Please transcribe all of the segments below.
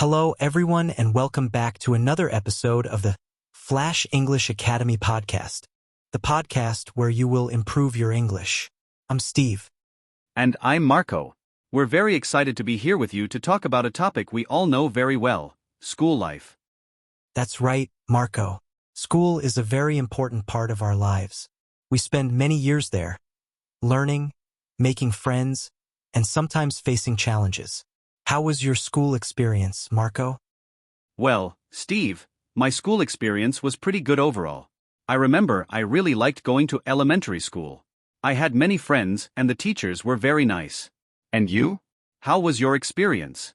Hello, everyone, and welcome back to another episode of the Flash English Academy podcast, the podcast where you will improve your English. I'm Steve. And I'm Marco. We're very excited to be here with you to talk about a topic we all know very well, school life. That's right, Marco. School is a very important part of our lives. We spend many years there, learning, making friends, and sometimes facing challenges. How was your school experience, Marco? Well, Steve, my school experience was pretty good overall. I remember I really liked going to elementary school. I had many friends and the teachers were very nice. And you? How was your experience?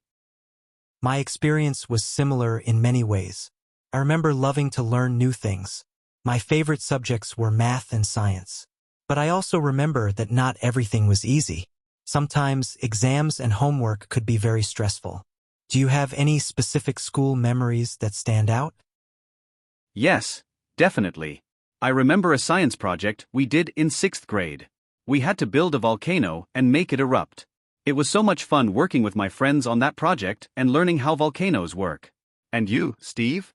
My experience was similar in many ways. I remember loving to learn new things. My favorite subjects were math and science. But I also remember that not everything was easy. Sometimes exams and homework could be very stressful. Do you have any specific school memories that stand out? Yes, definitely. I remember a science project we did in 6th grade. We had to build a volcano and make it erupt. It was so much fun working with my friends on that project and learning how volcanoes work. And you, Steve?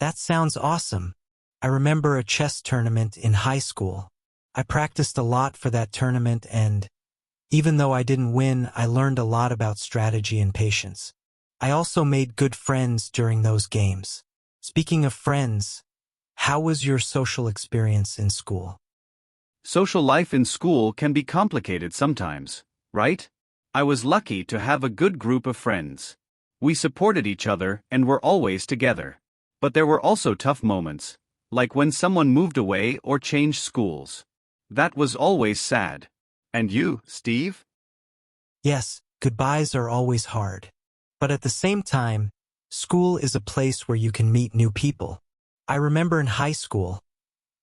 That sounds awesome. I remember a chess tournament in high school. I practiced a lot for that tournament and, even though I didn't win, I learned a lot about strategy and patience. I also made good friends during those games. Speaking of friends, how was your social experience in school? Social life in school can be complicated sometimes, right? I was lucky to have a good group of friends. We supported each other and were always together. But there were also tough moments, like when someone moved away or changed schools. That was always sad. And you, Steve? Yes, goodbyes are always hard. But at the same time, school is a place where you can meet new people. I remember in high school,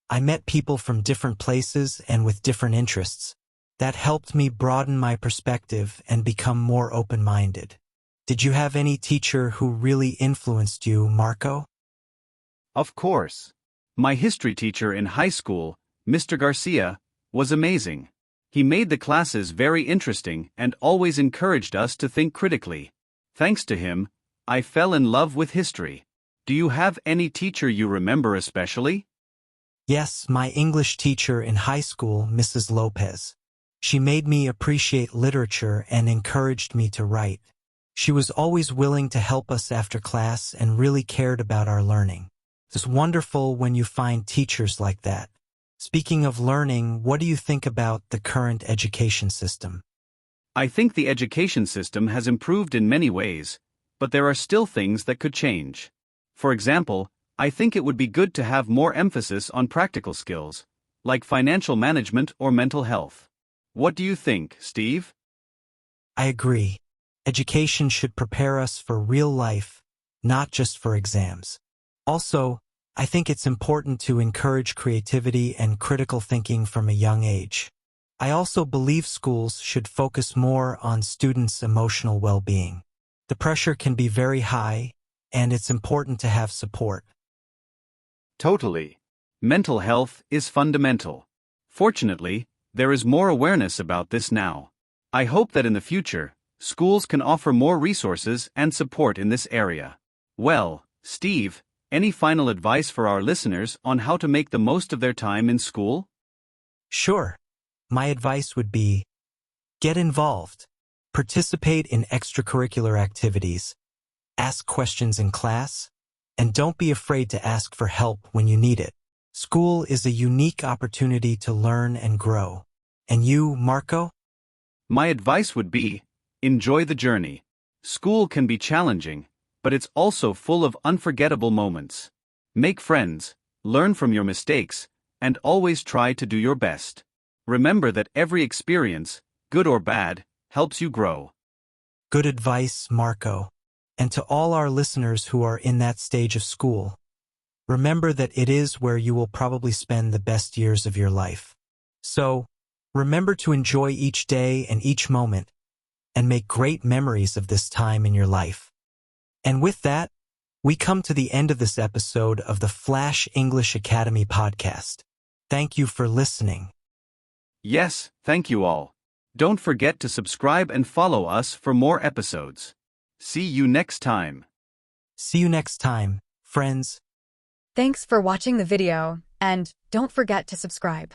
I met people from different places and with different interests. That helped me broaden my perspective and become more open-minded. Did you have any teacher who really influenced you, Marco? Of course. My history teacher in high school, Mr. Garcia, was amazing. He made the classes very interesting and always encouraged us to think critically. Thanks to him, I fell in love with history. Do you have any teacher you remember especially? Yes, my English teacher in high school, Mrs. Lopez. She made me appreciate literature and encouraged me to write. She was always willing to help us after class and really cared about our learning. It's wonderful when you find teachers like that. Speaking of learning, what do you think about the current education system? I think the education system has improved in many ways, but there are still things that could change. For example, I think it would be good to have more emphasis on practical skills, like financial management or mental health. What do you think, Steve? I agree. Education should prepare us for real life, not just for exams. Also, I think it's important to encourage creativity and critical thinking from a young age. I also believe schools should focus more on students' emotional well-being. The pressure can be very high, and it's important to have support. Totally. Mental health is fundamental. Fortunately, there is more awareness about this now. I hope that in the future, schools can offer more resources and support in this area. Well, Steve, any final advice for our listeners on how to make the most of their time in school? Sure. My advice would be, get involved. Participate in extracurricular activities. Ask questions in class. And don't be afraid to ask for help when you need it. School is a unique opportunity to learn and grow. And you, Marco? My advice would be, enjoy the journey. School can be challenging, but it's also full of unforgettable moments. Make friends, learn from your mistakes, and always try to do your best. Remember that every experience, good or bad, helps you grow. Good advice, Marco. And to all our listeners who are in that stage of school, remember that it is where you will probably spend the best years of your life. So, remember to enjoy each day and each moment, and make great memories of this time in your life. And with that, we come to the end of this episode of the Flash English Academy podcast. Thank you for listening. Yes, thank you all. Don't forget to subscribe and follow us for more episodes. See you next time. See you next time, friends. Thanks for watching the video, and don't forget to subscribe.